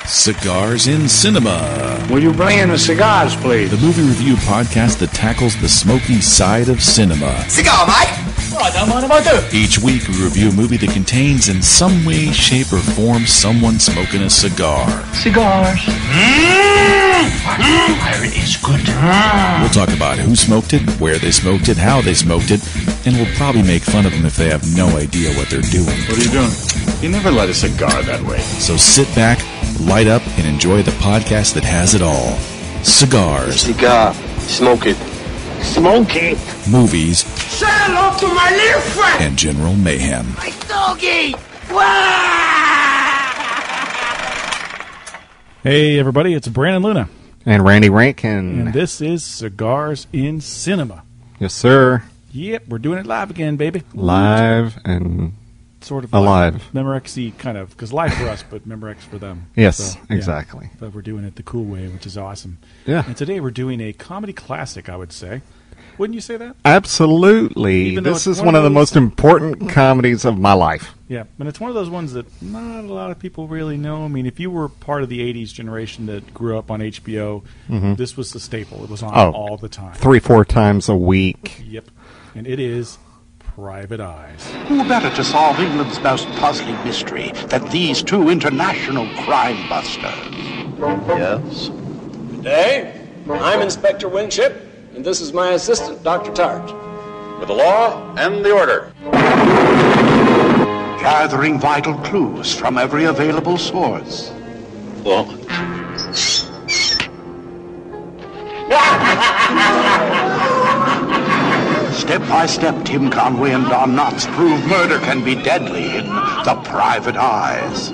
Cigars in Cinema. Will you bring in the cigars, please? The movie review podcast that tackles the smoky side of cinema. Cigar, mate! Well, I don't mind if I do. Each week we review a movie that contains in some way, shape, or form someone smoking a cigar. Cigars. Fire is good. We'll talk about who smoked it, where they smoked it, how they smoked it, and we'll probably make fun of them if they have no idea what they're doing. What are you doing? You never light a cigar that way. So sit back, light up, and enjoy the podcast that has it all. Cigars. Cigar. Smoke it. Smoke it. Movies. Say hello to my little friend! And general mayhem. My doggy! Hey everybody, it's Brandon Luna. And Randy Rankin. And this is Cigars in Cinema. Yes, sir. Yep, we're doing it live again, baby. Live and sort of alive. Memorex-y kind of, because live for us, but Memorex for them. Yes, so, exactly. Yeah, but we're doing it the cool way, which is awesome. Yeah. And today we're doing a comedy classic, I would say. Wouldn't you say that? Absolutely. This is one of the most important comedies of my life. Yeah, and it's one of those ones that not a lot of people really know. I mean, if you were part of the 80s generation that grew up on HBO, this was the staple. It was on all the time. 3-4 times a week. Yep. And it is Private Eyes. Who better to solve England's most puzzling mystery than these two international crime busters? Yes? Good day. I'm Inspector Winship, and this is my assistant, Dr. Tart. With the law and the order. Gathering vital clues from every available source. Well, Step by step, Tim Conway and Don Knotts prove murder can be deadly in The Private Eyes.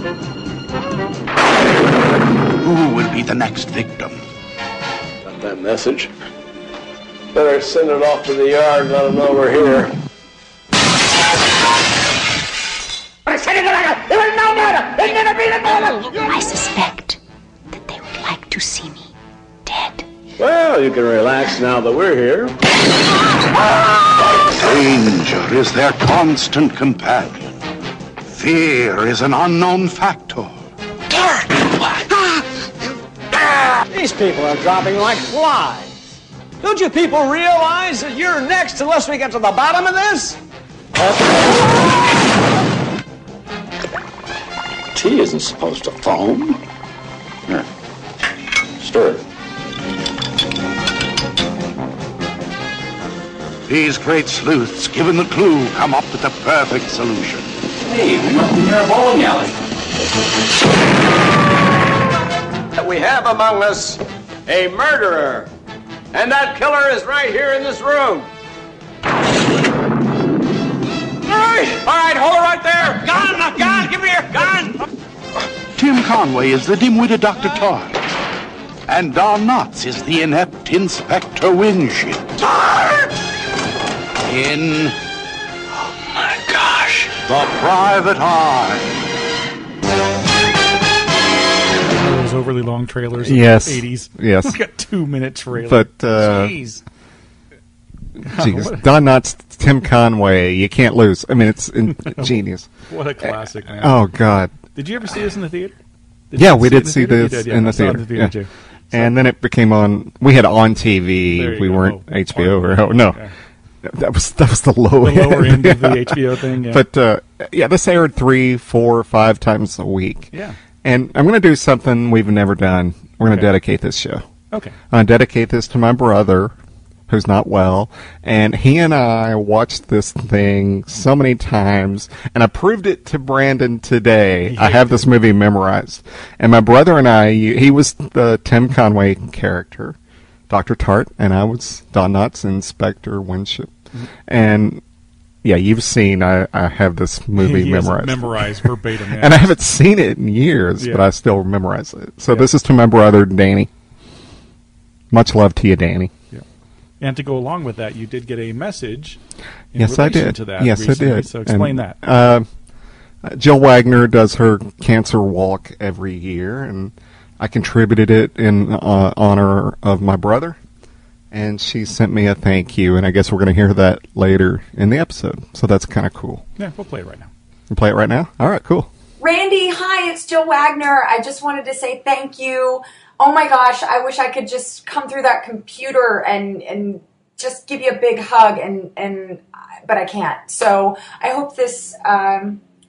Who will be the next victim? Got that message? Better send it off to the yard and let them know we're here. I suspect that they would like to see me dead. Well, you can relax now that we're here. Danger is their constant companion. Fear is an unknown factor. These people are dropping like flies. Don't you people realize that you're next unless we get to the bottom of this? tea isn't supposed to foam. Here. Stir it. These great sleuths, given the clue, come up with the perfect solution. Hey, we must be near a bowling alley. We have among us a murderer, and that killer is right here in this room. All right, hold it right there. Gun, give me your gun. Tim Conway is the dim-witted Dr. Tart, and Don Knotts is the inept Inspector Winship. Tart! In... oh my gosh. The Private Eye. Those overly long trailers. Yes. In the 80s. Yes. We got 2-minute trailers. But, jeez. Don Knotts, Tim Conway, you can't lose. I mean, it's genius. What a classic, man. Oh, God. Did you ever see this in the theater? Yeah, we did see this in the theater. Yeah. Too. So, and then it became on. We had on TV. We weren't HBO or no. Okay. That was the lower end of the HBO thing. Yeah. But yeah, this aired 3, 4, 5 times a week. Yeah. And I'm going to do something we've never done. We're going to dedicate this show. Okay. I'm going to dedicate this to my brother, who's not well, and he and I watched this thing so many times, and I proved it to Brandon today. I have this movie memorized. And my brother and I, he was the Tim Conway character, Dr. Tart, and I was Don Knotts, Inspector Winship. Mm-hmm. And yeah, you've seen, I have this movie memorized verbatim. Yeah. And I haven't seen it in years, but I still memorize it. So this is to my brother, Danny. Much love to you, Danny. Yeah. And to go along with that, you did get a message in relation I did. To that yes, recently, I did. So explain that. Jill Wagner does her cancer walk every year, and I contributed it in honor of my brother. And she sent me a thank you, and I guess we're going to hear that later in the episode. So that's kind of cool. Yeah, we'll play it right now. You play it right now? All right, cool. Randy, hi, it's Jill Wagner. I just wanted to say thank you. Oh my gosh, I wish I could just come through that computer and just give you a big hug, but I can't. So I hope this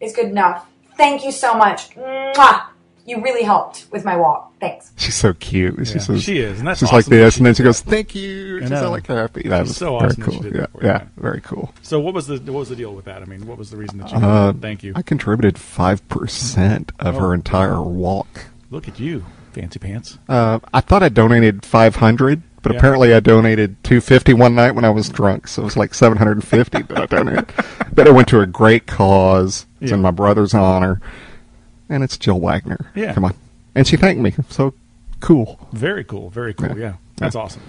is good enough. Thank you so much. Mwah! You really helped with my walk. Thanks. She's so cute. She says, she is, and that's she's awesome like this, and then she goes, "Thank you." She's all like happy. That was so very awesome cool. that she did Yeah, that for you. yeah, very cool. So what was the deal with that? I mean, what was the reason that you thank you? I contributed 5% of her entire walk. Look at you, fancy pants. I thought I donated 500, but apparently I donated 250 one night when I was drunk, so it was like 750 that I donated. But it went to a great cause. It's in my brother's honor, and it's Jill Wagner. Yeah, come on, and she thanked me. So cool. Very cool. Very cool. Yeah, that's awesome.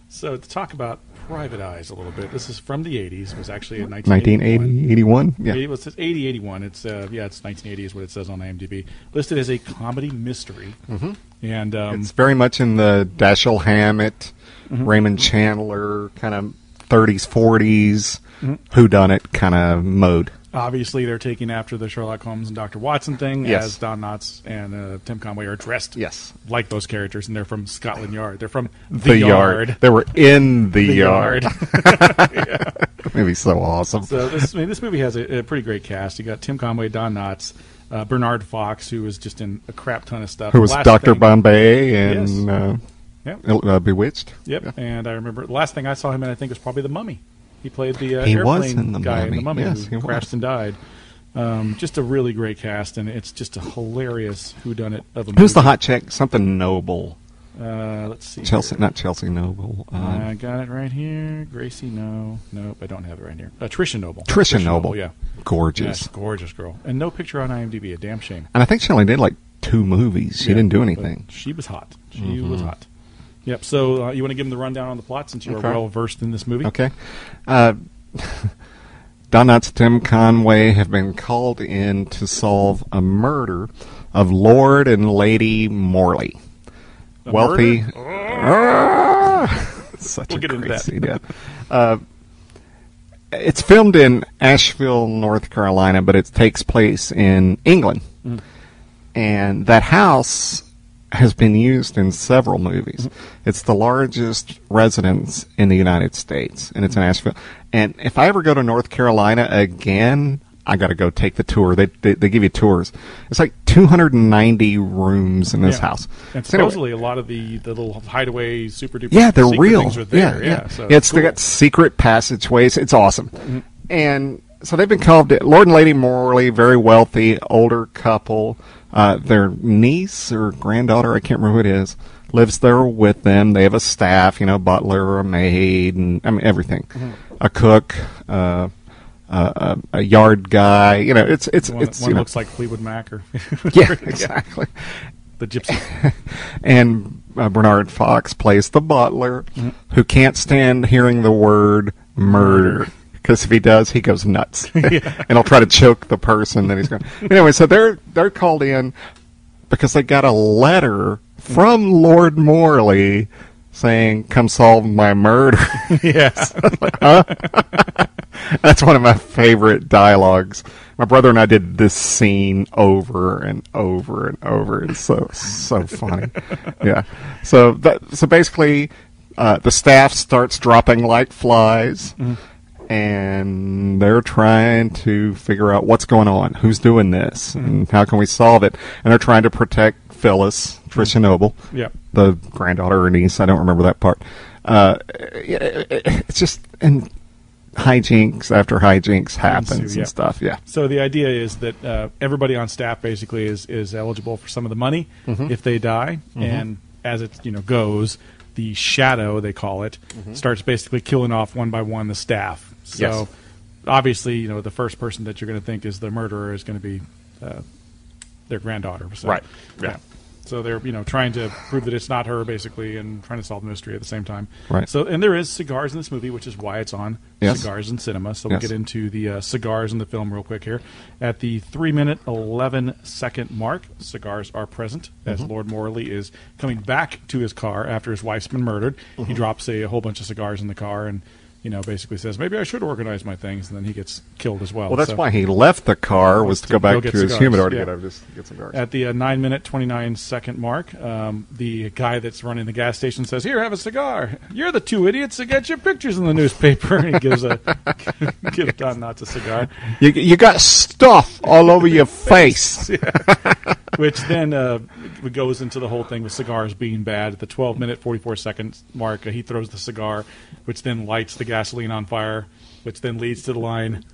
So to talk about Private Eyes a little bit, this is from the 80s. It was actually in 1981. Yeah. It was 80-81. It's it's 1980 is what it says on IMDb. Listed as a comedy mystery. Mm-hmm. And it's very much in the Dashiell Hammett, Raymond Chandler kind of 30s, 40s, whodunit kind of mode. Obviously, they're taking after the Sherlock Holmes and Dr. Watson thing, as Don Knotts and Tim Conway are dressed like those characters, and they're from Scotland Yard. They're from the Yard. They were in the yard. Yeah. Movie's so awesome. So this movie has a pretty great cast. You got Tim Conway, Don Knotts, Bernard Fox, who was just in a crap ton of stuff. Who was Dr. Bombay and Bewitched. Yep. Yeah. And I remember the last thing I saw him in, I think, was probably The Mummy. He played the he airplane in the guy Mummy. in The Mummy Yes, who crashed and died. Just a really great cast, and it's just a hilarious whoodunit of a movie. Who's the hot chick? Something Noble. Let's see. Chelsea, not Chelsea Noble. I got it right here. Gracie, nope, I don't have it right here. Trisha Noble. Trisha Noble, yeah, gorgeous, yes, gorgeous girl, and no picture on IMDb. A damn shame. And I think she only did like 2 movies. She didn't do anything. She was hot. She was hot. Yep. So you want to give them the rundown on the plot since you are well versed in this movie? Okay. Don Knotts, Tim Conway have been called in to solve a murder of Lord and Lady Morley. Wealthy. Such a crazy death. It's filmed in Asheville, North Carolina, but it takes place in England. And that house has been used in several movies. It's the largest residence in the United States, and it's in Asheville. And if I ever go to North Carolina again, I got to go take the tour. They give you tours. It's like 290 rooms in this house. And supposedly a lot of the little hideaway super duper they're real. Things are there. Yeah. So They got secret passageways. It's awesome. And so they've been called Lord and Lady Morley, very wealthy, older couple. Their niece or granddaughter, I can't remember who it is, lives there with them. They have a staff, butler, a maid, and everything. A cook, a yard guy. One looks like Fleetwood Mac or yeah, exactly. The gypsy. And Bernard Fox plays the butler, who can't stand hearing the word murder. Because if he does, he goes nuts, and he'll try to choke the person that he's going. Anyway, so they're called in because they got a letter from Lord Morley saying, "Come solve my murder." Yes, that's one of my favorite dialogues. My brother and I did this scene over and over and over. It's so funny. Yeah. So basically, the staff starts dropping like flies. And they're trying to figure out what's going on, who's doing this, and how can we solve it. And they're trying to protect Phyllis, Trisha Noble, the granddaughter or niece. I don't remember that part. It's just, and hijinks after hijinks happens and stuff. Yeah. So the idea is that everybody on staff basically is eligible for some of the money if they die, and as it goes, the shadow, they call it, starts basically killing off one by one the staff. So obviously, the first person that you're going to think is the murderer is going to be their granddaughter. So, right. Yeah. So they're trying to prove that it's not her, basically, and trying to solve the mystery at the same time. Right. So, and there is cigars in this movie, which is why it's on Cigars in Cinema. So we'll get into the cigars in the film real quick here. At the 3-minute 11-second mark, cigars are present as Lord Morley is coming back to his car after his wife's been murdered. He drops a whole bunch of cigars in the car, and basically says, maybe I should organize my things, and then he gets killed as well. Well, that's why he left the car, was to go back to his cigars. humidor to Yeah. get cigars. At the 9-minute, 29-second mark, the guy that's running the gas station says, here, have a cigar. You're the two idiots that get your pictures in the newspaper. And he gives Don Knotts a cigar. You got stuff all over your face. Which then goes into the whole thing with cigars being bad. At the 12-minute, 44-second mark, he throws the cigar, which then lights the gasoline on fire, which then leads to the line.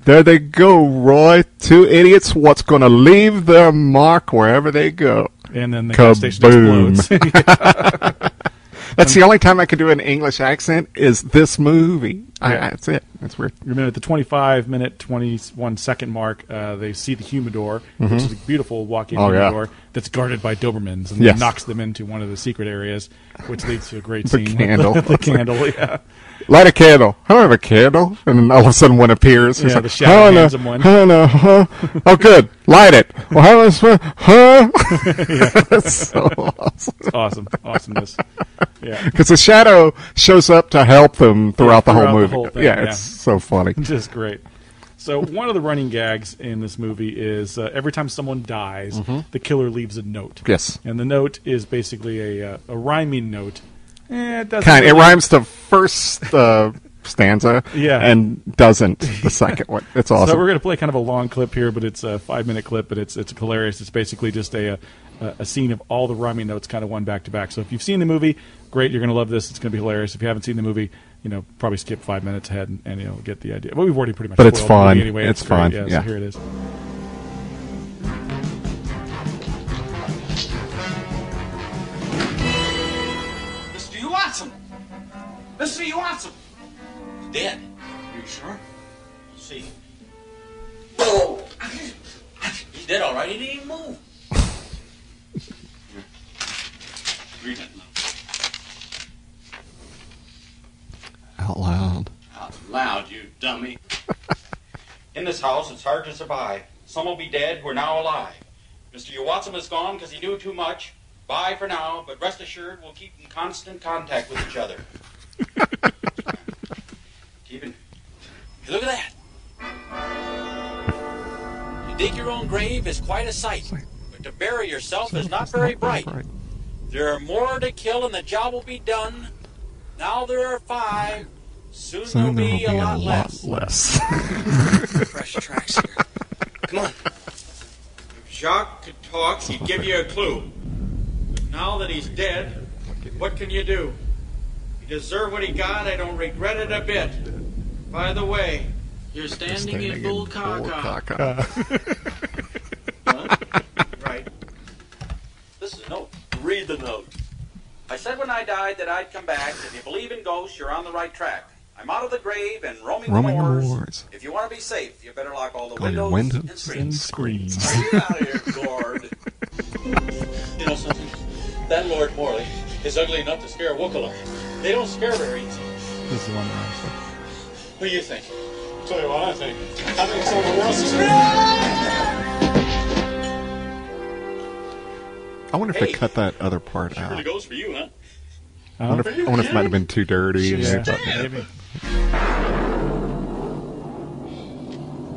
There they go, Roy. Two idiots. What's going to leave their mark wherever they go? And then the gas station explodes. That's the only time I can do an English accent is this movie. That's it. That's weird. Remember, at the 25-minute, 21-second mark, they see the humidor, which is a beautiful walk-in humidor that's guarded by Dobermans, and knocks them into one of the secret areas, which leads to a great scene. The candle. The candle, yeah. Light a candle. I don't have a candle. And then all of a sudden one appears. Yeah, the shadow hands him one. Oh, good. Light it. Well, how was That's so awesome. It's awesome. Awesomeness. Yeah. Because the shadow shows up to help them throughout the whole movie. The whole thing, it's so funny. Just great. So one of the running gags in this movie is every time someone dies, the killer leaves a note. Yes. And the note is basically a rhyming note. It doesn't It really- rhymes the first stanza and doesn't the second one. It's awesome. So we're going to play kind of a long clip here, but it's a 5-minute clip, but it's hilarious. It's basically just a scene of all the rhyming notes kind of one back to back. So if you've seen the movie, great, you're going to love this. It's going to be hilarious. If you haven't seen the movie, probably skip 5 minutes ahead and you'll get the idea. Well, we've already pretty much But it's spoiled the fun. movie anyway. It's great. fun. Yeah, Yeah. So here it is. Mr. You want some? He's dead. You sure? We'll see. Whoa! He's dead, all right. He didn't even move. Here. Read that now. Out loud. Out loud, you dummy. In this house, it's hard to survive. Some will be dead who are now alive. Mr. Watson is gone because he knew too much. Bye for now, but rest assured we'll keep in constant contact with each other. Keeping. Hey, look at that. To dig your own grave is quite a sight, but to bury yourself is not very bright. There are more to kill and the job will be done. Now there are 5. Soon there'll be a lot less. Fresh tracks here. Come on. If Jacques could talk, he'd give you a clue. But now that he's dead, what can you do? He deserved what he got. I don't regret it a bit. By the way, you're standing in bull caca. Huh? Right. This is a note. Read the note. I said when I died that I'd come back. If you believe in ghosts, you're on the right track. I'm out of the grave and roaming the moors. If you want to be safe, you better lock all the windows and screens. Are you out of here, Gord? You know something? That Lord Morley is ugly enough to scare a Wookalar. They don't scare very easy. This is one of What do you think? I'll tell you what I think. I think some of the world's I wonder if they cut that other part out. really goes for you, huh? I wonder if it might have been too dirty. And they thought, maybe.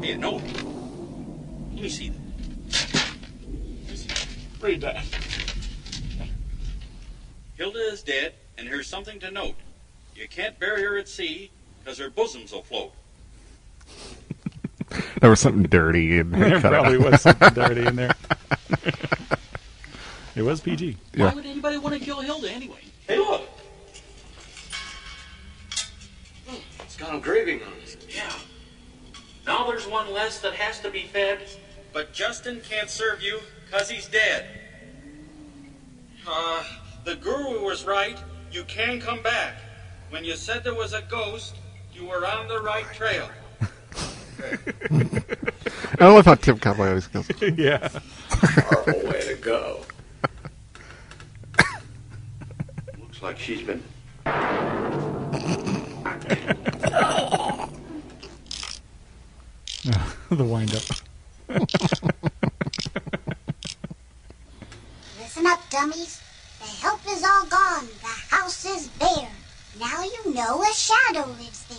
Hey, no. Let me see that. Read that. Hilda is dead, and here's something to note. You can't bury her at sea, because her bosoms will float. There was something dirty in there. There probably was something dirty in there. It was PG. Yeah. Why would anybody want to kill Hilda anyway? Hey, look. It's got engraving on it. Yeah. Now there's one less that has to be fed. But Justin can't serve you because he's dead. The guru was right. You can come back. When you said there was a ghost, you were on the right trail. I love how Tim Conway always goes. Yeah. Powerful way to go. Looks like she's been. The wind up. Listen up, dummies. The help is all gone. The house is bare. Now you know a shadow lives there.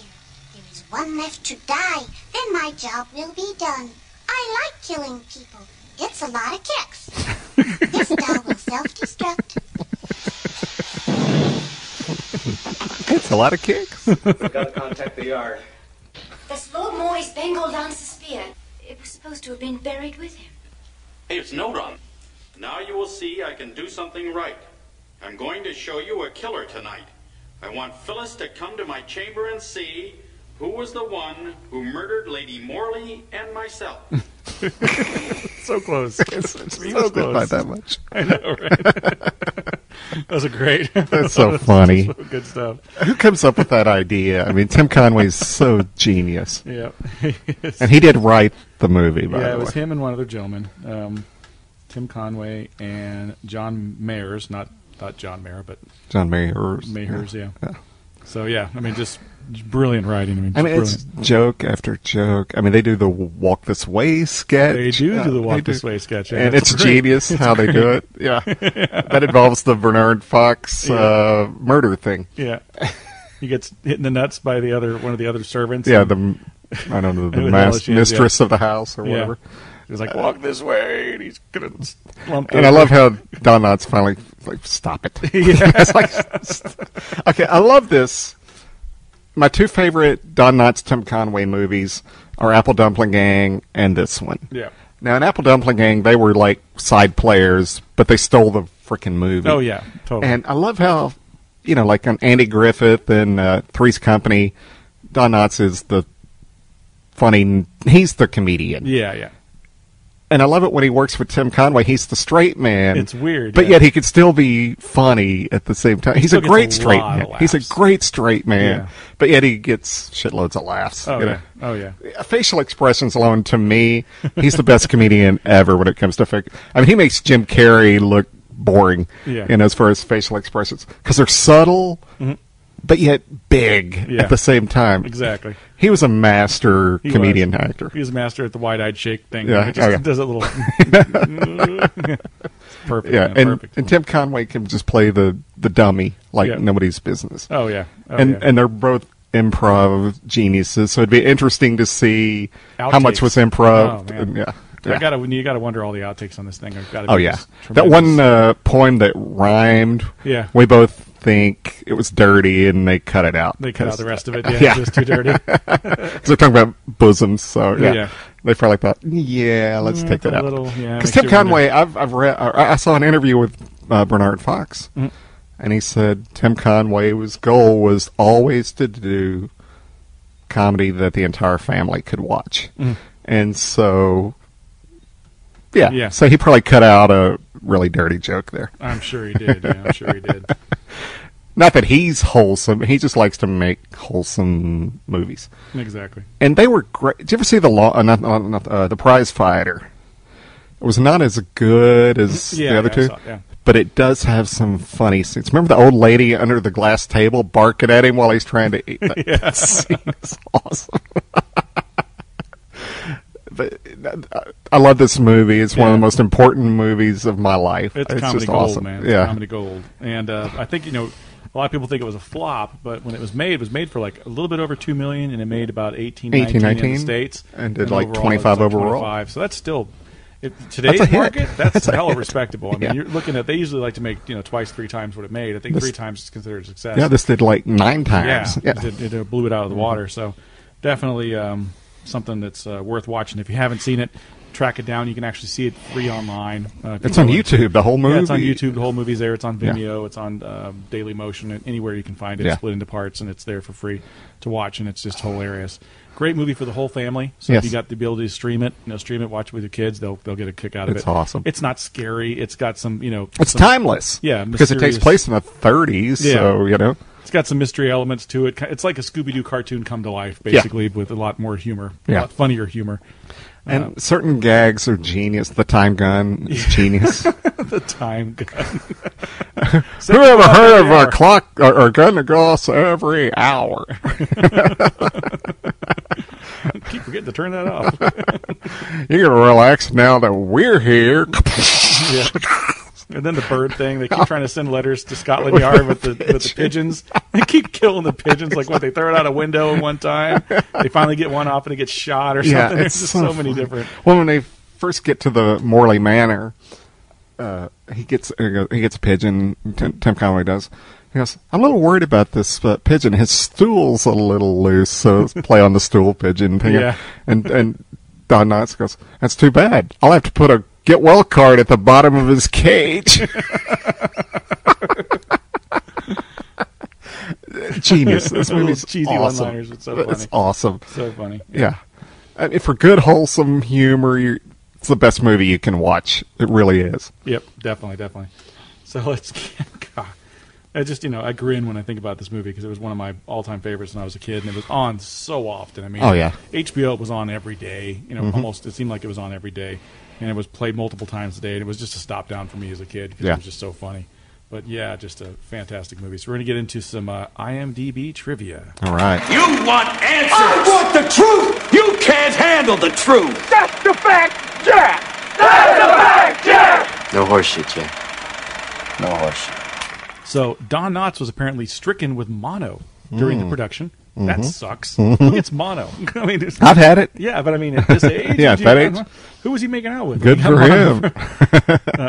There is one left to die, then my job will be done. I like killing people. It's a lot of kicks. This doll will self-destruct. It's a lot of kicks. We've got to contact the yard. Does Lord Morris Bengal dance the spear? It was supposed to have been buried with him. Hey, it's no run. Now you will see I can do something right. I'm going to show you a killer tonight. I want Phyllis to come to my chamber and see who was the one who murdered Lady Morley and myself. So close. It's so close. By that much. I know, right? Those are great. That's so funny. So good stuff. Who comes up with that idea? I mean, Tim Conway's so genius. Yeah. And he did write the movie, by the way. Yeah, it was him and one other gentleman. Tim Conway and John Mayers, not John Mayer, but John Mayers. Mayers, yeah. So, yeah, I mean, just brilliant writing. It's joke after joke. I mean, they do the Walk This Way sketch. They do the Walk This Way sketch. Yeah, and it's genius how they do it. Yeah. That involves the Bernard Fox murder thing. Yeah. He gets hit in the nuts by one of the other servants. Yeah, the mistress of the house or whatever. He's like, walk this way, and he's gonna slump. And I love how Don Knotts finally stop it. Yeah. It's like, okay, I love this. My two favorite Don Knotts Tim Conway movies are Apple Dumpling Gang and this one. Yeah. Now, in Apple Dumpling Gang, they were like side players, but they stole the freaking movie. Oh yeah, totally. And I love how, like on Andy Griffith and Three's Company, Don Knotts is the funny. He's the comedian. Yeah. And I love it when he works with Tim Conway. He's the straight man. It's weird. But yet he could still be funny at the same time. He's a great straight man. He's a great straight man. Yeah. But yet he gets shitloads of laughs. Oh, yeah. Facial expressions alone, to me, he's the best comedian ever when it comes to I mean, he makes Jim Carrey look boring as far as facial expressions. Because they're subtle, but yet big at the same time. Exactly. He was a master comedian actor. He was a master at the wide-eyed shake thing. Yeah. He just does a little... Perfect. Yeah, man, perfect. And Tim Conway can just play the dummy like nobody's business. Oh, yeah. And they're both improv geniuses, so it'd be interesting to see how much was improv. Oh, man. You got to wonder all the outtakes on this thing. That one poem that rhymed. Yeah. We both think it was dirty, and they cut it out. They cut out the rest of it. Yeah, it was too dirty. Because they're talking about bosoms, so they probably thought, let's take that out. Because Tim Conway, I've read, I saw an interview with Bernard Fox, and he said Tim Conway's goal was always to do comedy that the entire family could watch, and so. Yeah, so he probably cut out a really dirty joke there. I'm sure he did. Yeah, I'm sure he did. Not that he's wholesome. He just likes to make wholesome movies. Exactly. And they were great. Did you ever see The Prize Fighter? It was not as good as the other two, but it does have some funny scenes. Remember the old lady under the glass table barking at him while he's trying to eat? That scene is awesome. But I love this movie. It's one of the most important movies of my life. It's comedy just gold, awesome. man. It's comedy gold. And I think, a lot of people think it was a flop, but when it was made for like a little bit over $2 million, and it made about 19 in the States. And did like 25 overall. 25. So that's still, today's market, that's hella respectable. I mean, you're looking at, they usually like to make, twice, 3 times what it made. I think 3 times is considered a success. Yeah, this did like 9 times. Yeah. It blew it out of the water. So definitely something that's worth watching. If you haven't seen it, track it down. You can actually see it free online. It's on YouTube, the whole movie? Yeah, it's on YouTube. The whole movie's there. It's on Vimeo. It's on Daily Motion. Anywhere you can find it, split into parts, and it's there for free to watch, and it's just hilarious. Great movie for the whole family. So if you got the ability to stream it, watch it with your kids. They'll get a kick out of it. It's awesome. It's not scary. It's got some, It's timeless. Yeah. Because it takes place in the 30s, so, It's got some mystery elements to it. It's like a Scooby-Doo cartoon come to life, basically, with a lot more humor, a lot funnier humor. And certain gags are genius. The time gun is genius. The time gun. Who ever heard of a clock or gun that goes every hour? Keep forgetting to turn that off. You're going to relax now that we're here. And then the bird thing. They keep trying to send letters to Scotland Yard with the pigeons. They keep killing the pigeons. Like, what, they throw it out a window one time. They finally get one off and it gets shot or something. There's just so many different. Well, when they first get to the Morley Manor, he gets a pigeon. Tim Conway does. He goes, I'm a little worried about this pigeon. His stool's a little loose, so let's play on the stool pigeon thing. Yeah. And Don Knotts goes, that's too bad. I'll have to put a get well card at the bottom of his cage. Genius. This movie's cheesy awesome. one-liners. It's so funny. It's awesome. So funny. Yeah. I mean, for good, wholesome humor, it's the best movie you can watch. It really is. Yep, definitely. So let's God. I grin when I think about this movie because it was one of my all-time favorites when I was a kid, and it was on so often. I mean, HBO was on every day. Almost it seemed like it was on every day, and it was played multiple times a day. And it was just a stop down for me as a kid because it was just so funny. But yeah, just a fantastic movie. So we're gonna get into some IMDb trivia. All right. You want answers? I want the truth. You can't handle the truth. That's the fact, Jack. That's the fact, Jack. No horseshit, Jack. No horseshit. So Don Knotts was apparently stricken with mono during the production. That sucks. It's mono. I mean, I've had it. Yeah, but I mean, at this age, at that age, who was he making out with? Good for him.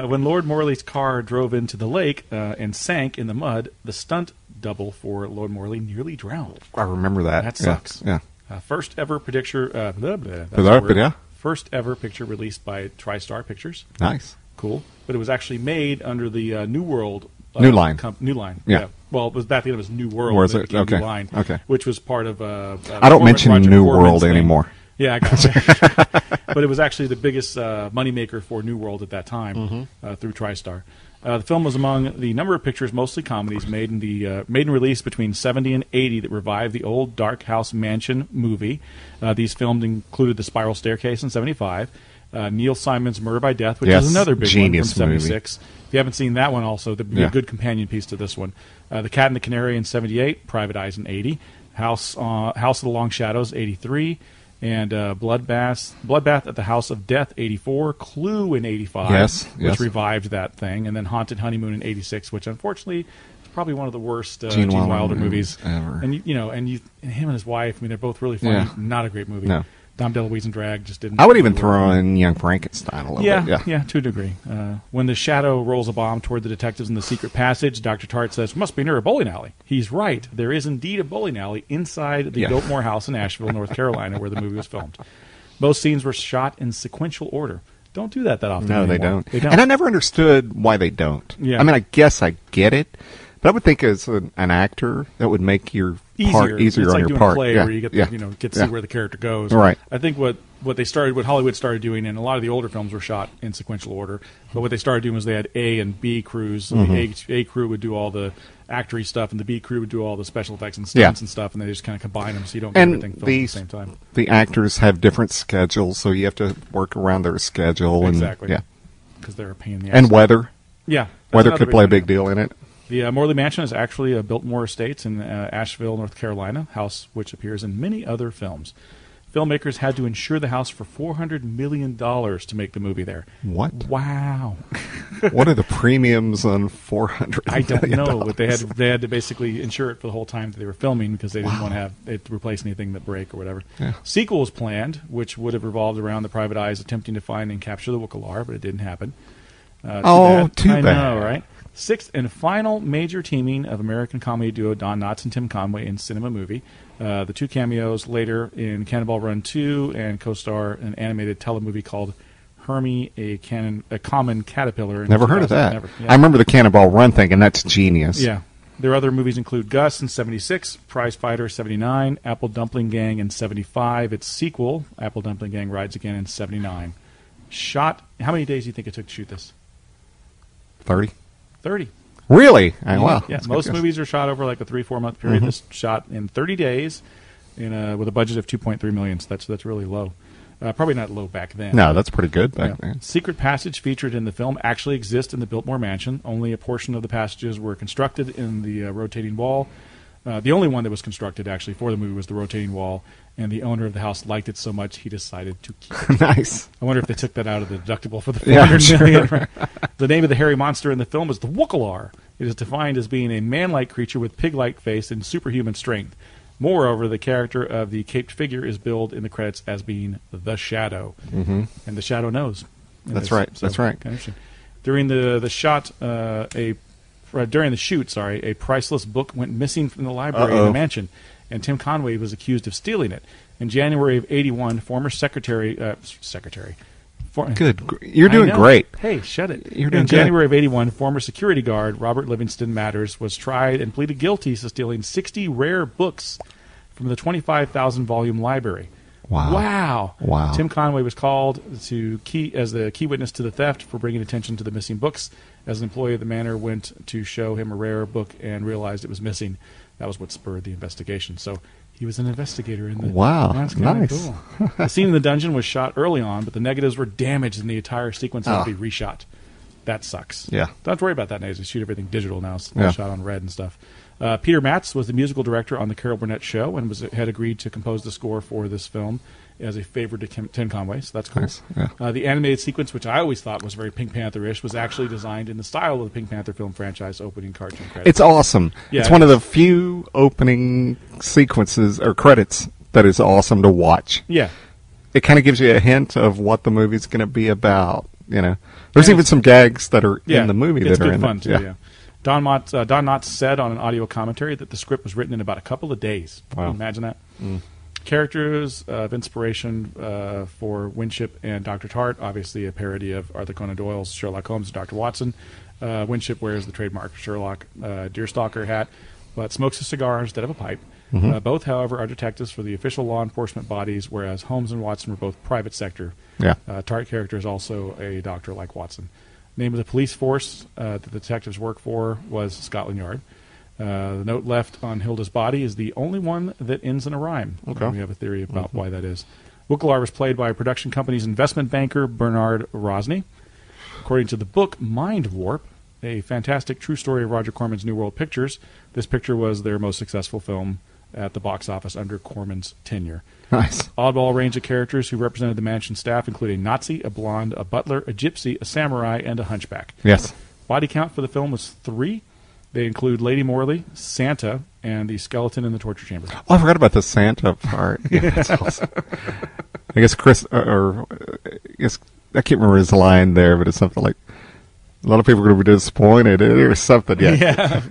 When Lord Morley's car drove into the lake and sank in the mud, the stunt double for Lord Morley nearly drowned. I remember that. That sucks. Yeah. First ever picture. First ever picture released by TriStar Pictures. Nice. Cool. But it was actually made under the New World. New Line. New Line. Yeah. Well, it was back then. It was New World. Or is it? New Okay. Line, Okay. Which was part of. I don't mention Roger New Corman's World thing. anymore. Yeah, I got it. But it was actually the biggest moneymaker for New World at that time through TriStar. The film was among the number of pictures, mostly comedies, made and released between 70 and 80 that revived the old Dark House Mansion movie. These films included The Spiral Staircase in 75, Neil Simon's Murder by Death, which is another big one from 76. Movie. If you haven't seen that one also, that'd be a good companion piece to this one. The Cat and the Canary in 78, Private Eyes in 80, House of the Long Shadows 83, and Bloodbath at the House of Death 84, Clue in 85, which revived that thing, and then Haunted Honeymoon in 86, which unfortunately is probably one of the worst Gene Wilder movies ever. And him and his wife, I mean, they're both really funny. Yeah. Not a great movie. No. Dom DeLuise and Drag just didn't. I would even throw in Young Frankenstein a little bit. Yeah, to a degree. When the Shadow rolls a bomb toward the detectives in the secret passage, Dr. Tart says, must be near a bowling alley. He's right. There is indeed a bowling alley inside the Biltmore house in Asheville, North Carolina, where the movie was filmed. Both scenes were shot in sequential order. Don't do that often No, anymore. they don't. And I never understood why they don't. Yeah. I mean, I guess I get it. But I would think as an actor, that would make your part easier it's on like your doing part. A play where you get to see where the character goes. Right. I think what Hollywood started doing, and a lot of the older films were shot in sequential order. But what they started doing was they had A and B crews. So the A crew would do all the actory stuff, and the B crew would do all the special effects and stunts and stuff, and they just kind of combine them so you don't get everything filmed at the same time. The actors have different schedules, so you have to work around their schedule. Exactly. Because they're a pain in the ass. And weather. Yeah. Weather could play a big deal in it. The Morley Mansion is actually a Biltmore Estates in Asheville, North Carolina, house which appears in many other films. Filmmakers had to insure the house for $400 million to make the movie there. What? Wow. What are the premiums on $400 I don't million? know, but they had to basically insure it for the whole time that they were filming because they didn't want to replace anything that break or whatever. Yeah. Sequel was planned, which would have revolved around the Private Eyes attempting to find and capture the Wookalar, but it didn't happen. Too bad. I know, right? Sixth and final major teaming of American comedy duo Don Knotts and Tim Conway in cinema movie. The two cameos later in Cannonball Run 2 and co-star an animated telemovie called Hermie, a Common Caterpillar. Never heard of that. I remember the Cannonball Run thing, and that's genius. Yeah. Their other movies include Gus in 76, Prize Fighter 79, Apple Dumpling Gang in 75. Its sequel, Apple Dumpling Gang Rides Again in 79. Shot, how many days do you think it took to shoot this? 30. 30. Really? Wow. Yeah, most movies are shot over like a 3-4 month period. This shot in 30 days with a budget of $2.3 million. So that's really low. Probably not low back then. No, that's pretty good back then. Secret passage featured in the film actually exists in the Biltmore Mansion. Only a portion of the passages were constructed in the rotating wall. The only one that was constructed actually for the movie was the rotating wall, and the owner of the house liked it so much he decided to keep it. Nice. I wonder if they took that out of the deductible for the $400 million. Sure. The name of the hairy monster in the film is the Wookalar. It is defined as being a man-like creature with pig-like face and superhuman strength. Moreover, the character of the caped figure is billed in the credits as being the Shadow, and the Shadow knows. That's right. So, that's right. Kind of interesting. During the shoot, a priceless book went missing from the library in the mansion, and Tim Conway was accused of stealing it. In January of '81, former You're doing great. Hey, shut it. You're doing In good. January of '81, former security guard Robert Livingston Matters was tried and pleaded guilty to stealing 60 rare books from the 25,000-volume library. Wow. Tim Conway was called as the key witness to the theft for bringing attention to the missing books. As an employee of the manor went to show him a rare book and realized it was missing. That was what spurred the investigation. So he was an investigator in the... Wow, that's kinda nice. Cool. The scene in the dungeon was shot early on, but the negatives were damaged and the entire sequence had to be reshot. That sucks. Yeah. Don't have to worry about that nowadays. They shoot everything digital now. It's Yeah. shot on red and stuff. Peter Matz was the musical director on the Carol Burnett Show and had agreed to compose the score for this film as a favor to Tim Conway, so that's cool. Nice. Yeah. The animated sequence, which I always thought was very Pink Panther-ish, was actually designed in the style of the Pink Panther film franchise opening cartoon credits. It's awesome. Yeah, it's one of the few opening sequences or credits that is awesome to watch. Yeah. It kind of gives you a hint of what the movie's going to be about. There's even some gags that are in the movie it's that are good in fun it. too. Yeah. Don Knotts said on an audio commentary that the script was written in about a couple of days. Wow. Can you imagine that? Characters of inspiration for Winship and Dr. Tart, obviously a parody of Arthur Conan Doyle's Sherlock Holmes and Dr. Watson. Winship wears the trademark Sherlock deerstalker hat, but smokes a cigar instead of a pipe. Both, however, are detectives for the official law enforcement bodies, whereas Holmes and Watson were both private sector. Yeah. Tart character is also a doctor like Watson. Name of the police force that the detectives work for was Scotland Yard. The note left on Hilda's body is the only one that ends in a rhyme. Okay. We have a theory about why that is. Wookalar was played by a production company's investment banker, Bernard Rosny. According to the book Mind Warp, a fantastic true story of Roger Corman's New World Pictures, this picture was their most successful film at the box office under Corman's tenure. Nice. Oddball range of characters who represented the mansion staff include a Nazi, a blonde, a butler, a gypsy, a samurai, and a hunchback. Yes. Body count for the film was 3. They include Lady Morley, Santa, and the skeleton in the torture chamber. Oh, I forgot about the Santa part. Yeah, that's awesome. I guess I can't remember his line there, but it's something like, a lot of people are going to be disappointed, or something. Yeah.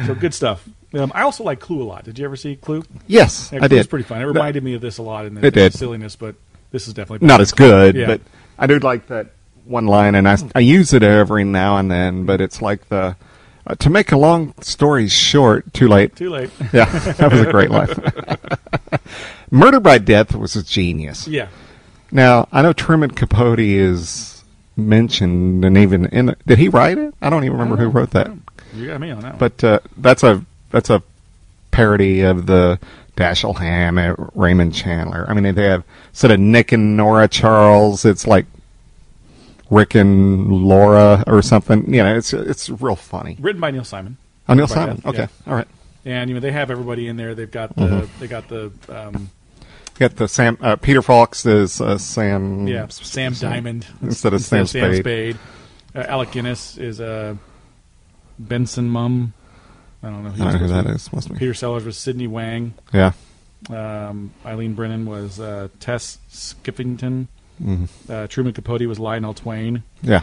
So good stuff. I also like Clue a lot. Did you ever see Clue? Yes, yeah, I did. It's pretty fun. It reminded me of this a lot in It did. silliness, but this is definitely not as good. Yeah. But I do like that one line, and I use it every now and then. But it's like to make a long story short, too late. Too late. Yeah, that was a great line. Murder by Death was a genius. Yeah. Now I know Truman Capote is mentioned, and even did he write it? I don't even remember who wrote that. You got me on that one. But that's a parody of the Dashiell Hammett, Raymond Chandler. I mean, they have instead of Nick and Nora Charles, it's like Rick and Laura or something. It's real funny. Written by Neil Simon. Oh, Neil Simon. Okay, yeah. All right. And they have everybody in there. They've got the got the Sam. Peter Falks is Sam. Yeah, Sam Diamond instead of Sam Spade. Alec Guinness is Benson Mum. I don't know who that is. Must be. Peter Sellers was Sidney Wang. Yeah. Eileen Brennan was Tess Skiffington. Mm-hmm. Truman Capote was Lionel Twain. Yeah.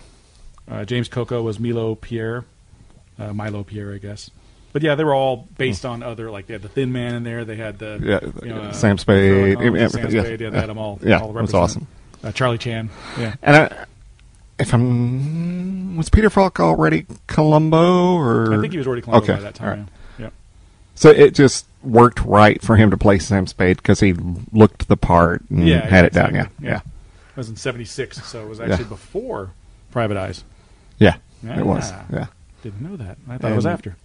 James Coco was Milo Pierre, I guess. But yeah, they were all based on other, like they had the Thin Man in there. They had the Sam Spade. Sam Spade. Yeah, they had them all. Yeah, all it was awesome. Charlie Chan. Yeah. And was Peter Falk already Columbo, or I think he was already Columbo by that time. Right. Yeah. So it just worked right for him to play Sam Spade because he looked the part and had it down. Yeah. It was in '76, so it was actually before Private Eyes. Yeah, it was. Yeah. Didn't know that. I thought it was after.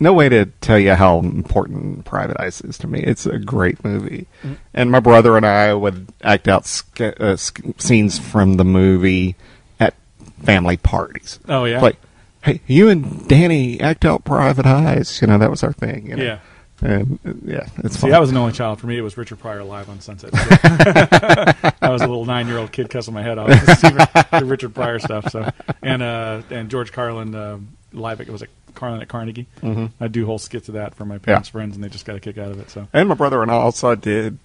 No way to tell you how important Private Eyes is to me. It's a great movie. Mm-hmm. And my brother and I would act out scenes from the movie at family parties. Oh, yeah? Like, hey, you and Danny act out Private Eyes. That was our thing. Yeah. And it's fun. I was an only child. For me, it was Richard Pryor live on Sunset. I was a little 9-year-old kid cussing my head off the Richard Pryor stuff. So and George Carlin live. It was Carlin at Carnegie. Mm-hmm. I do whole skits of that for my parents' friends, and they just got a kick out of it. So and my brother and I also did.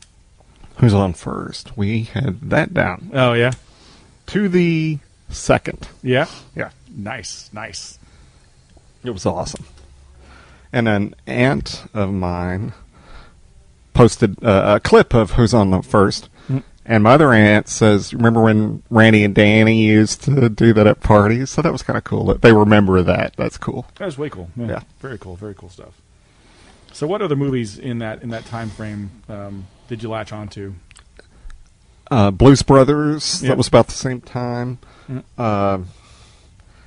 Who's on first? We had that down. Oh yeah. To the second. Yeah. Yeah. Nice. It was awesome. And an aunt of mine posted a clip of who's on the first. Mm-hmm. And my other aunt says, remember when Randy and Danny used to do that at parties? So that was kind of cool. They remember that. That's cool. That was way cool. Yeah. Very cool stuff. So what other movies in that time frame did you latch on to? Blues Brothers. Yep. That was about the same time. Mm-hmm.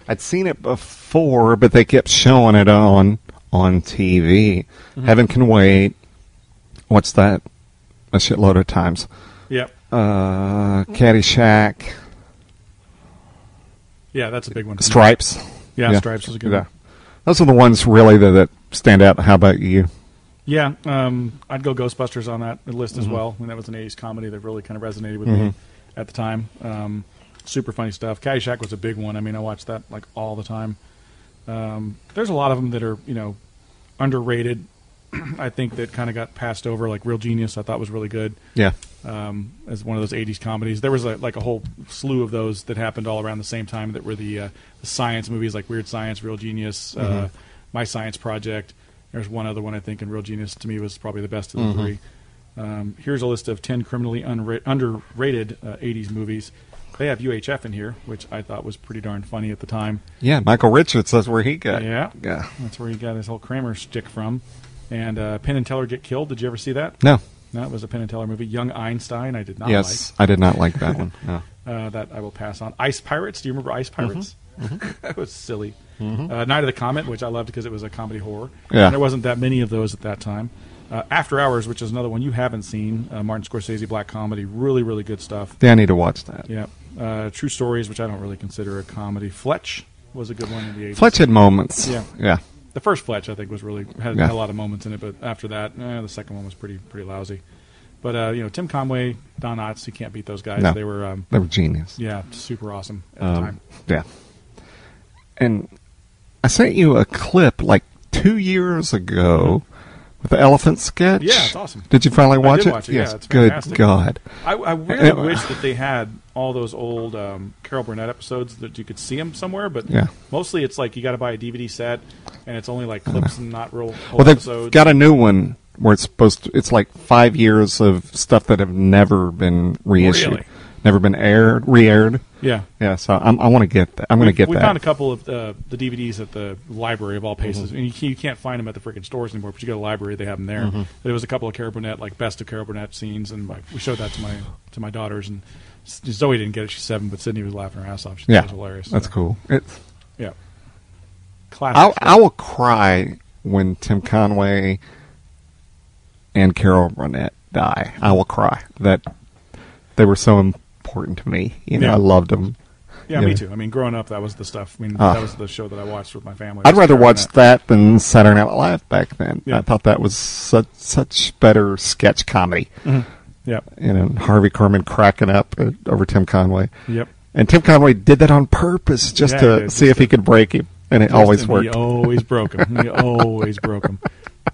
I'd seen it before, but they kept showing it on TV. Mm-hmm. Heaven Can Wait. What's that? A shitload of times. Yep. Caddyshack. Yeah, that's a big one. Stripes. Yeah, Stripes was a good one. Those are the ones really that stand out. How about you? Yeah, I'd go Ghostbusters on that list as well. I mean, that was an 80s comedy that really kind of resonated with me at the time. Super funny stuff. Caddyshack was a big one. I mean, I watched that like all the time. There's a lot of them that are, underrated. I think that kind of got passed over, like Real Genius I thought was really good. Yeah. As one of those 80s comedies. There was a whole slew of those that happened all around the same time that were the science movies like Weird Science, Real Genius, My Science Project. There's one other one I think, and Real Genius to me was probably the best of the three. Here's a list of 10 criminally underrated 80s movies. They have UHF in here, which I thought was pretty darn funny at the time. Yeah, Michael Richards, that's where he got. Yeah. That's where he got his whole Kramer shtick from. And Penn and Teller Get Killed. Did you ever see that? No. No, it was a Penn and Teller movie. Young Einstein, I did not like. Yes, I did not like that one. No. That I will pass on. Ice Pirates. Do you remember Ice Pirates? That was silly. Mm-hmm. Night of the Comet, which I loved because it was a comedy horror. Yeah. And there wasn't that many of those at that time. After Hours, which is another one you haven't seen. Martin Scorsese, black comedy. Really, really good stuff. Yeah, I need to watch that. Yeah. True Stories, which I don't really consider a comedy. Fletch was a good one in the 80s. Fletch had moments. Yeah. The first Fletch, I think, was really had a lot of moments in it, but after that, the second one was pretty lousy. But Tim Conway, Don Knotts, you can't beat those guys. No, they were genius. Yeah, super awesome at the time. Yeah. And I sent you a clip like 2 years ago with the elephant sketch. Yeah, it's awesome. Did you finally watch it? Watch it. Yes. Yeah, it's good fantastic. God. I really wish that they had all those old Carol Burnett episodes that you could see them somewhere, but mostly it's like you got to buy a DVD set, and it's only like clips and not real whole they've episodes. Got a new one where it's like 5 years of stuff that have never been reissued. Really? Never been re-aired. Yeah. Yeah, so I want to get that. I'm going to get that. We found a couple of the DVDs at the library of all places. And you can't find them at the freaking stores anymore, but you go to the library, they have them there. There was a couple of Carol Burnett, like best of Carol Burnett scenes, and we showed that to my daughters. And Zoe didn't get it; she's 7, but Sydney was laughing her ass off. She thought it was hilarious. That's cool. Yeah. Classic. I will cry when Tim Conway and Carol Burnett die. I will cry. That they were so important to me. I loved them. Yeah, me too. I mean, growing up, that was the stuff. I mean, that was the show that I watched with my family. I'd rather watch that than Saturday Night Live back then. Yeah. I thought that was such better sketch comedy. Yeah. Harvey Korman cracking up over Tim Conway. Yep. And Tim Conway did that on purpose just to see if he could break him, and it always worked. He always broke him.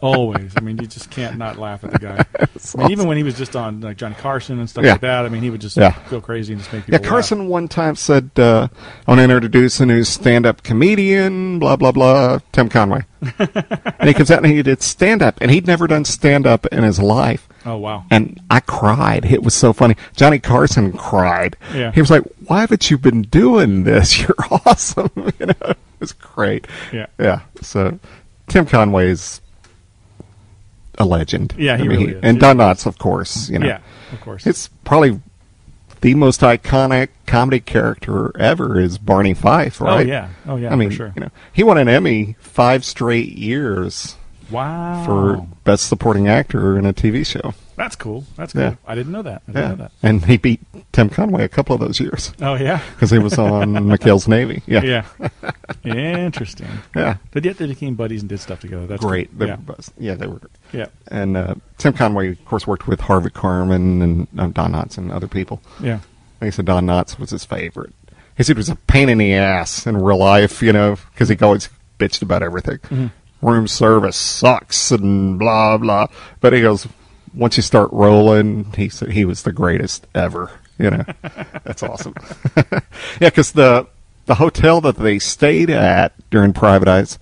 Always. I mean, you just can't not laugh at the guy. I mean, even when he was just on like Johnny Carson and stuff like that, I mean, he would just go crazy and just make people laugh. Carson one time said, I want to introduce a new stand-up comedian, blah, blah, blah, Tim Conway. And he comes out and he did stand-up, and he'd never done stand-up in his life. Oh, wow. And I cried. It was so funny. Johnny Carson cried. Yeah. He was like, why haven't you been doing this? You're awesome. It was great. Yeah. Yeah. So Tim Conway's a legend. Yeah, he really is. And Don Knotts, of course. Yeah, of course. It's probably the most iconic comedy character ever is Barney Fife, right? Oh yeah. I mean, for sure. He won an Emmy 5 straight years. Wow. For Best Supporting Actor in a TV show. That's cool. Yeah. I didn't know that. I didn't know that. And he beat Tim Conway a couple of those years. Oh, yeah? Because he was on McHale's Navy. Yeah. Yeah. Interesting. Yeah. But yet they became buddies and did stuff together. That's Great. Cool. They were. Yeah. And Tim Conway, of course, worked with Harvey Korman and Don Knotts and other people. Yeah. He said Don Knotts was his favorite. He said it was a pain in the ass in real life, because he always bitched about everything. Mm-hmm. Room service sucks and blah, blah. But he goes, once you start rolling, he said he was the greatest ever. That's awesome. Yeah, because the hotel that they stayed at during Private Eyes,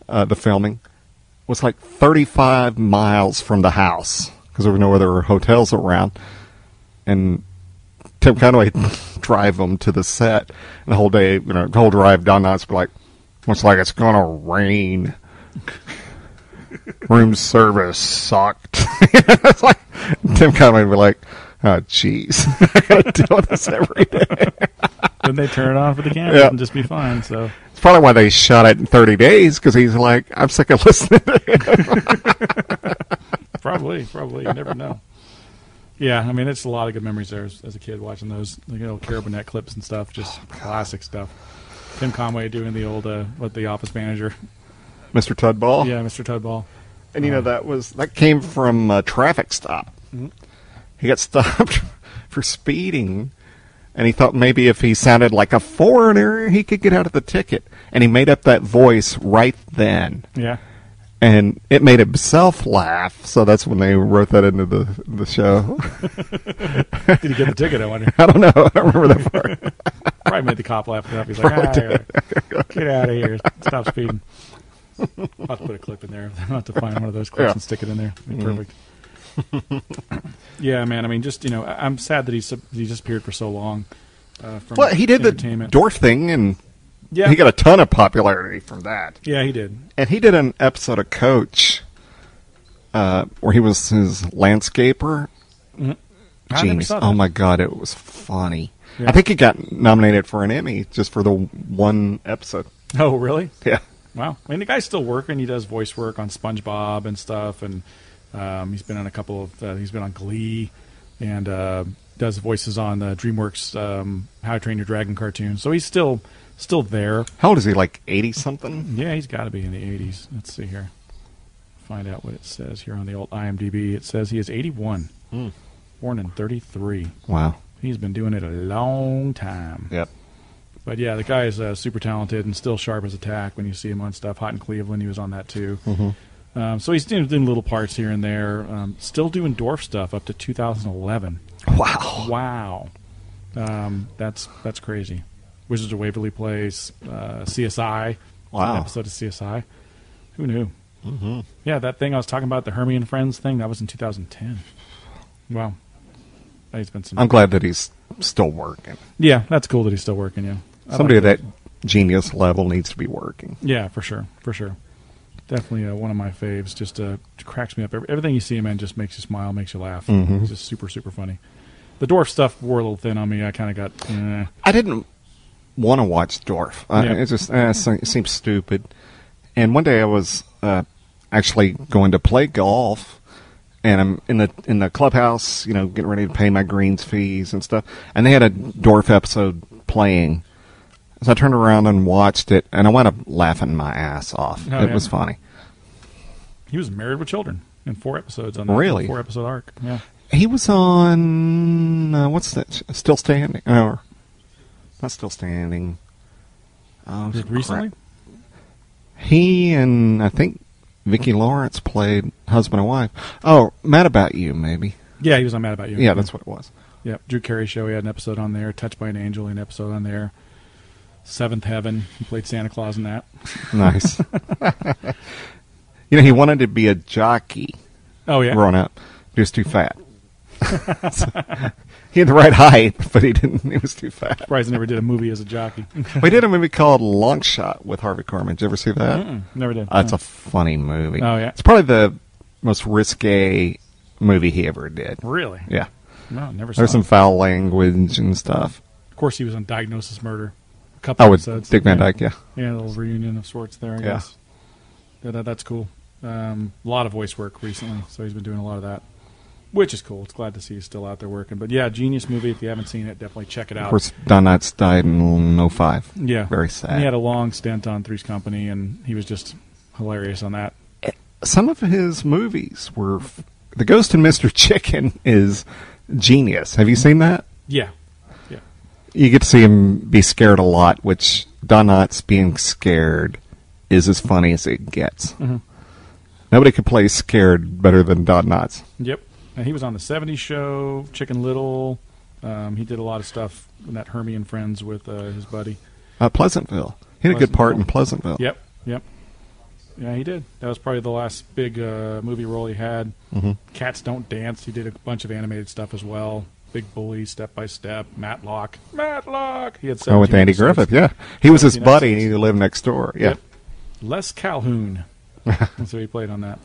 the filming, was like 35 miles from the house because there were no other hotels around. And Tim Conway drive them to the set. And the whole day, the whole drive, Don Knotts be like, looks like it's going to rain. Room service sucked. It's like, Tim Conway would be like, oh, jeez. I got to deal with this every day. Then they turn it on for the cameras and just be fine. So it's probably why they shot it in 30 days, because he's like, I'm sick of listening to him. Probably. You never know. Yeah, I mean, it's a lot of good memories there as a kid watching those, Carabinette net clips and stuff, just classic stuff. Tim Conway doing the old, the office manager. Mr. Tudball? Yeah, Mr. Tudball. And, that came from a traffic stop. Mm-hmm. He got stopped for speeding, and he thought maybe if he sounded like a foreigner, he could get out of the ticket. And he made up that voice right then. Yeah. And it made himself laugh, so that's when they wrote that into the show. Did he get the ticket, I wonder? I don't know. I don't remember that part. Probably made the cop laugh enough. He's like, get out of here. Stop speeding. I'll have to put a clip in there. I'll have to find one of those clips and stick it in there. Perfect. Yeah, man. I mean, just, I'm sad that he disappeared for so long. Well, he did the Dorf thing, and he got a ton of popularity from that. Yeah, he did. And he did an episode of Coach where he was his landscaper. Mm-hmm. Genius. Oh, my God, it was funny. Yeah. I think he got nominated for an Emmy just for the one episode. Oh, really? Yeah. Wow. I mean, the guy's still working. He does voice work on SpongeBob and stuff, and he's been on a couple of he's been on Glee, and does voices on DreamWorks How to Train Your Dragon cartoon. So he's still there. How old is he? Like 80-something? Yeah, he's got to be in the 80s. Let's see here. Find out what it says here on the old IMDb. It says he is 81. Born in 33. Wow. He's been doing it a long time. Yep. But yeah, the guy is super talented and still sharp as a tack when you see him on stuff. Hot in Cleveland, he was on that too. Mm-hmm. So he's doing little parts here and there. Still doing Dorf stuff up to 2011. Wow. That's crazy. Wizards of Waverly Place, CSI. Wow. An episode of CSI. Who knew? Mm-hmm. Yeah, that thing I was talking about, the Hermie and Friends thing, that was in 2010. Wow. He's been I'm glad that he's still working. Yeah, that's cool that he's still working, yeah. Somebody at that genius level needs to be working. Yeah, for sure. Definitely one of my faves. Just cracks me up. Everything you see him in just makes you smile, makes you laugh. Mm-hmm. It's just super, super funny. The Dorf stuff wore a little thin on me. I kind of got... I didn't want to watch Dorf. It just it seems stupid. And one day I was actually going to play golf, and I'm in the clubhouse, getting ready to pay my greens fees and stuff. And they had a Dorf episode playing. So I turned around and watched it, and I wound up laughing my ass off. It was funny. He was Married with Children in 4 episodes on that 4-episode arc. Yeah. He was on, what's that? Still Standing? Or, not Still Standing. Was it recently? He and, I think, Vicki Lawrence played husband and wife. Oh, Mad About You, maybe. Yeah, he was on Mad About You. Yeah, that's what it was. Yeah, Drew Carey Show, he had an episode on there. Touched by an Angel, he had an episode on there. Seventh Heaven, he played Santa Claus in that. Nice. He wanted to be a jockey. Oh, yeah? Growing up. He was too fat. He had the right height, but he was too fat. Surprised he never did a movie as a jockey. We did a movie called Long Shot with Harvey Korman. Did you ever see that? Never did. It's a funny movie. Oh, yeah? It's probably the most risque movie he ever did. Really? Yeah. No, never saw There's some it. foul language and stuff. Of course, he was on Diagnosis Murder. A couple episodes. With Dick Van Dyke, yeah. Yeah, a little reunion of sorts there, I guess. Yeah, that's cool. A lot of voice work recently, so he's been doing a lot of that. Which is cool. It's glad to see he's still out there working. But yeah, genius movie. If you haven't seen it, definitely check it out. Of course, Don Knotts died in 2005. Yeah. Very sad. And he had a long stint on Three's Company, and he was just hilarious on that. Some of his movies were... The Ghost in Mr. Chicken is genius. Have you seen that? Yeah. Yeah. You get to see him be scared a lot, which Don Knotts being scared is as funny as it gets. Mm-hmm. Nobody could play scared better than Don Knotts. Yep. And he was on the 70s show, Chicken Little. He did a lot of stuff in that Hermie and Friends with his buddy. Pleasantville. He had a good part in Pleasantville. Yep. Yeah, he did. That was probably the last big movie role he had. Mm-hmm. Cats Don't Dance. He did a bunch of animated stuff as well. Big Bully, Step by Step, Matlock. He had 17 with Andy episodes. Griffith, yeah. He was his 17 buddy. episodes. He lived next door. Yeah. Yep. Les Calhoun. That's who he played on that.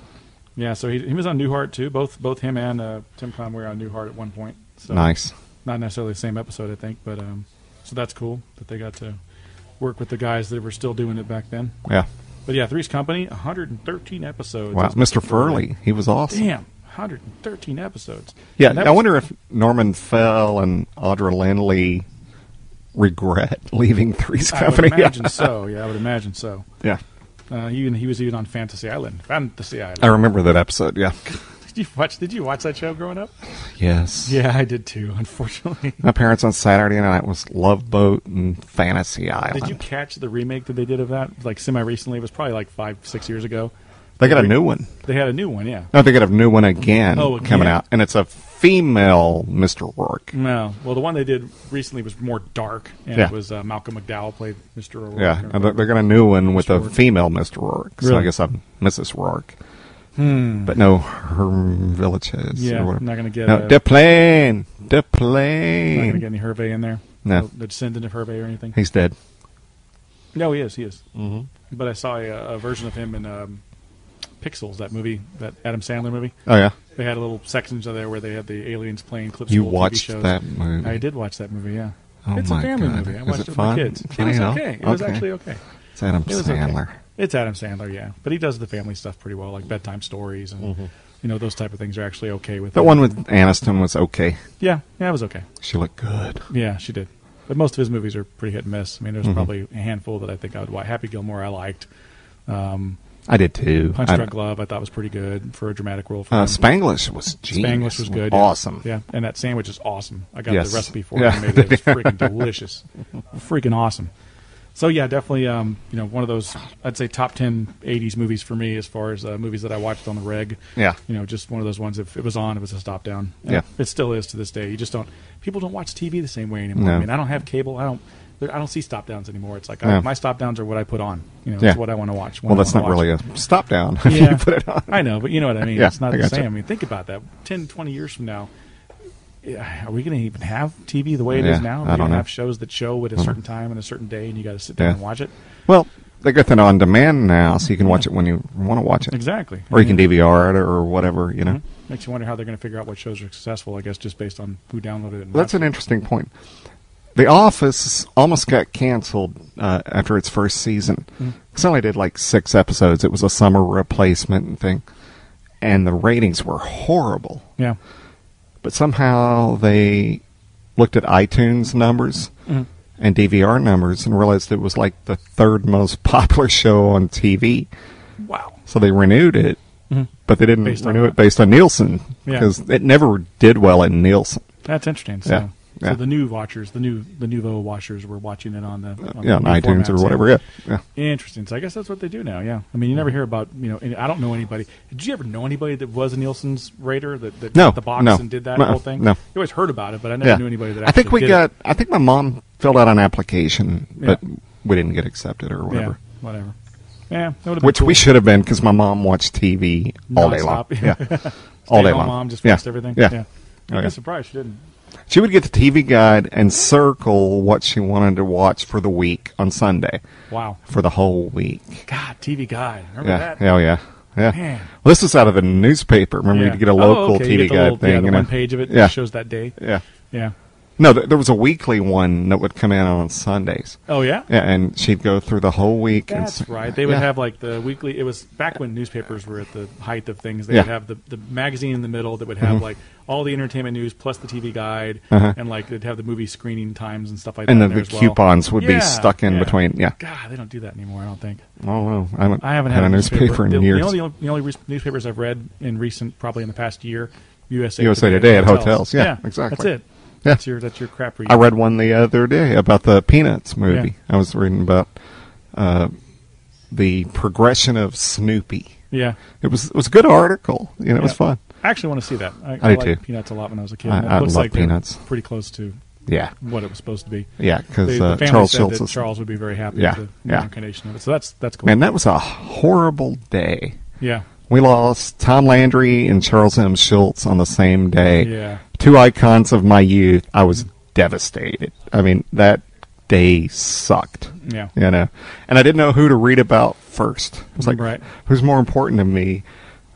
Yeah, so he was on Newhart, too. Both him and Tim Conway were on Newhart at one point. So nice. Not necessarily the same episode, I think, but so that's cool that they got to work with the guys that were still doing it back then. Yeah. But yeah, Three's Company, 113 episodes. Wow, Mr. Furley, he was awesome. Damn, 113 episodes. Yeah, I wonder if Norman Fell and Audra Lindley regret leaving Three's Company. I would imagine so. Yeah, I would imagine so. Yeah. He was even on Fantasy Island. I remember that episode, yeah. Did you watch that show growing up? Yes. Yeah, I did too, unfortunately. My parents on Saturday night was Love Boat and Fantasy Island. Did you catch the remake that they did of that? Like semi-recently? It was probably like 5-6 years ago. They got a new one. They had a new one, yeah. No, they got a new one again, again? coming out. And it's a female Mr. Rourke. No. Well, the one they did recently was more dark. And it was Malcolm McDowell played Mr. O'Rourke. Yeah, and they got a new one with a female Mr. Rourke. So Really? I guess I'm Mrs. Rourke. But no Herm Villages. Yeah, or whatever. I'm not going to get... No, Deplane. Not going to get any Hervé in there. No. The descendant of Hervé or anything. He's dead. No, he is. Mm-hmm. But I saw a version of him in Pixels, that movie, that Adam Sandler movie. Oh, yeah? They had a little sections of there where they had the aliens playing clips You of old watched TV shows. that movie? I did watch that movie, yeah. Oh, it's my a family God. movie. I Is watched it it with fun? my kids. It Funny was enough? okay. It was Okay. actually okay. It's Adam It was Sandler. Okay. It's Adam Sandler, yeah. But he does the family stuff pretty well, like bedtime stories and those type of things are actually okay with The him. one with Aniston was okay. Yeah, it was okay. She looked good. Yeah, she did. But most of his movies are pretty hit and miss. I mean, there's probably a handful that I think I would watch. Happy Gilmore I liked. I did too. Punch Drunk Love I thought was pretty good for a dramatic role. For him. Spanglish was genius. Spanglish was good. Awesome. Yeah, and that sandwich is awesome. I got Yes. the recipe for it. Yeah. And made it. It was freaking delicious. Freaking awesome. So yeah, definitely one of those, I'd say top 10 80s movies for me as far as movies that I watched on the reg. Yeah. Just one of those ones, if it was on, it was a stop down. Yeah. It still is to this day. You just people don't watch TV the same way anymore. No. I mean, I don't have cable. I don't see stop downs anymore. It's like No. my stop downs are what I put on. Yeah. It's what I want to watch. Well, that's not really a stop down if Yeah. you put it on. I know, but you know what I mean. Yeah, It's not I the gotcha. same. I mean, think about that. 10, 20 years from now, are we going to even have TV the way it is now? Are we I don't going to know. have shows that show at a certain time and a certain day, and you got to sit down and watch it? Well, they got that on demand now, so you can watch it when you want to watch it. Exactly. Or you can DVR it or whatever, you know. Makes you wonder how they're going to figure out what shows are successful, I guess, just based on who downloaded it. And That's watched an it. interesting point. The Office almost got canceled after its first season. It only did like 6 episodes. It was a summer replacement and thing. And the ratings were horrible. Yeah. But somehow they looked at iTunes numbers and DVR numbers and realized it was like the 3rd most popular show on TV. Wow. So they renewed it, but they didn't renew it based on Nielsen Yeah. because it never did well in Nielsen. That's interesting. So, so the new watchers, the nouveau watchers, were watching it on the on new iTunes or formats, whatever. Yeah. Interesting. So I guess that's what they do now. Yeah. I mean, you never hear about and I don't know anybody. Did you ever know anybody that was a Nielsen's rater that No, got the box no, and did that no, whole thing? no. You always heard about it, but I never knew anybody that. I think actually we did got. it. I think my mom filled out an application, but we didn't get accepted or whatever. Yeah, whatever. Yeah, that would've been Which cool. we should have been because my mom watched TV all day long. Nonstop. Yeah, all day Stay-at-home long. Mom just fixed everything. Yeah. I'm Okay. surprised she didn't. She would get the TV guide and circle what she wanted to watch for the week on Sunday. Wow. For the whole week. God, TV Guide. Remember Yeah. that? Oh, yeah. Yeah. Man. Well, this was out of the newspaper. Remember, Yeah. you'd get a local okay. TV you get the guide little, thing. Yeah, the you know? one page of it Yeah. that shows that day. Yeah. Yeah. No, there was a weekly one that would come in on Sundays. Oh, yeah? Yeah, and she'd go through the whole week. That's right. They would have like the weekly. It was back when newspapers were at the height of things. They would have the magazine in the middle that would have like all the entertainment news plus the TV guide, and like they'd have the movie screening times and stuff like that. And then the coupons would be stuck in between. Yeah. God, they don't do that anymore. I don't think. Oh well, I haven't had a newspaper in years. The only newspapers I've read in recent, probably in the past year, USA Today at hotels. Yeah, exactly. That's it. Yeah. That's your crap reading. I read one the other day about the Peanuts movie. Yeah. I was reading about the progression of Snoopy. Yeah, it was a good article. It was fun. I actually want to see that. I did liked too. Peanuts a lot when I was a kid. I looks love like Peanuts. Pretty close to what it was supposed to be. Yeah, because Charles Schultz that Charles would be very happy with the incarnation of it. So that's cool. Man, that was a horrible day. Yeah. We lost Tom Landry and Charles M. Schultz on the same day. Yeah. Two icons of my youth. I was devastated. I mean, that day sucked. Yeah. And I didn't know who to read about first. I was like, who's more important to me?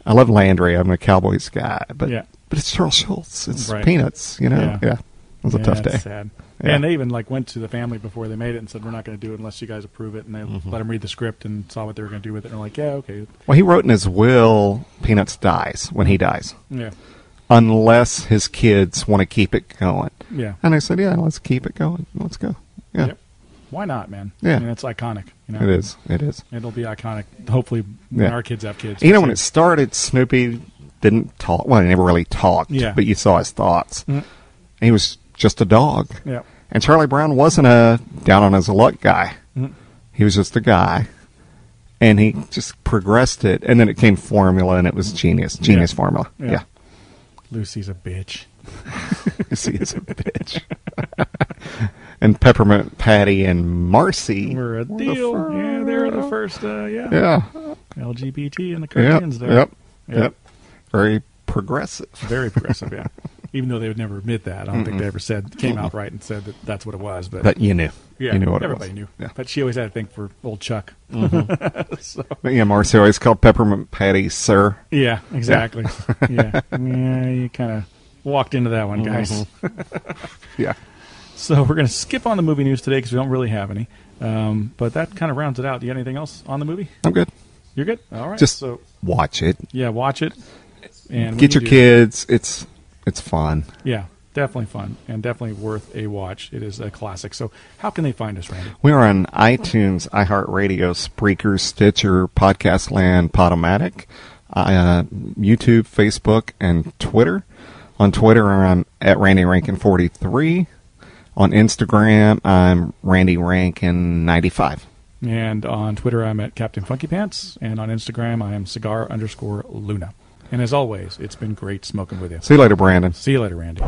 I love Landry. I'm a Cowboys guy. But it's Charles Schultz. It's Peanuts, Yeah. It was a tough day. Sad. Yeah. And they even went to the family before they made it and said, we're not going to do it unless you guys approve it. And they let them read the script and saw what they were going to do with it. And they're like, yeah, okay. Well, he wrote in his will, Peanuts dies when he dies. Yeah. Unless his kids want to keep it going. Yeah. And I said, let's keep it going. Let's go. Yeah. Yep. Why not, man? Yeah. I mean, it's iconic. It is. It'll be iconic, hopefully, when our kids have kids. When it started, Snoopy didn't talk. Well, he never really talked. Yeah. But you saw his thoughts. Mm-hmm. He was just a dog. Yeah. And Charlie Brown wasn't a down-on-his-luck guy. Mm-hmm. He was just a guy. And he just progressed it. And then it came formula, and it was genius. Genius formula. Yeah. Lucy's a bitch. Lucy is a bitch. And Peppermint Patty and Marcy were a deal. Yeah, they were the first. LGBT in the cartoons there. Yep. Very progressive. Very progressive. Yeah. Even though they would never admit that, I don't think they ever came out right and said that that's what it was. But you knew. Yeah, you knew what everybody it was. knew. Yeah. But she always had a thing for old Chuck. So. But Marcy always called Peppermint Patty Sir. Yeah, exactly. Yeah, you kind of walked into that one, guys. Yeah. So we're going to skip on the movie news today because we don't really have any. But that kind of rounds it out. Do you got anything else on the movie? I'm good. You're good? All right. Just watch it. Yeah, watch it. And get your kids. It's fun. Yeah, definitely fun and definitely worth a watch. It is a classic. So how can they find us, Randy? We are on iTunes, iHeartRadio, Spreaker, Stitcher, Podcast Land, Podomatic, YouTube, Facebook, and Twitter. On Twitter, I'm at Randy Rankin43. On Instagram, I'm Randy Rankin95. And on Twitter, I'm at Captain Funky Pants. And on Instagram, I am Cigar_Luna. And as always, it's been great smoking with you. See you later, Brandon. See you later, Randy.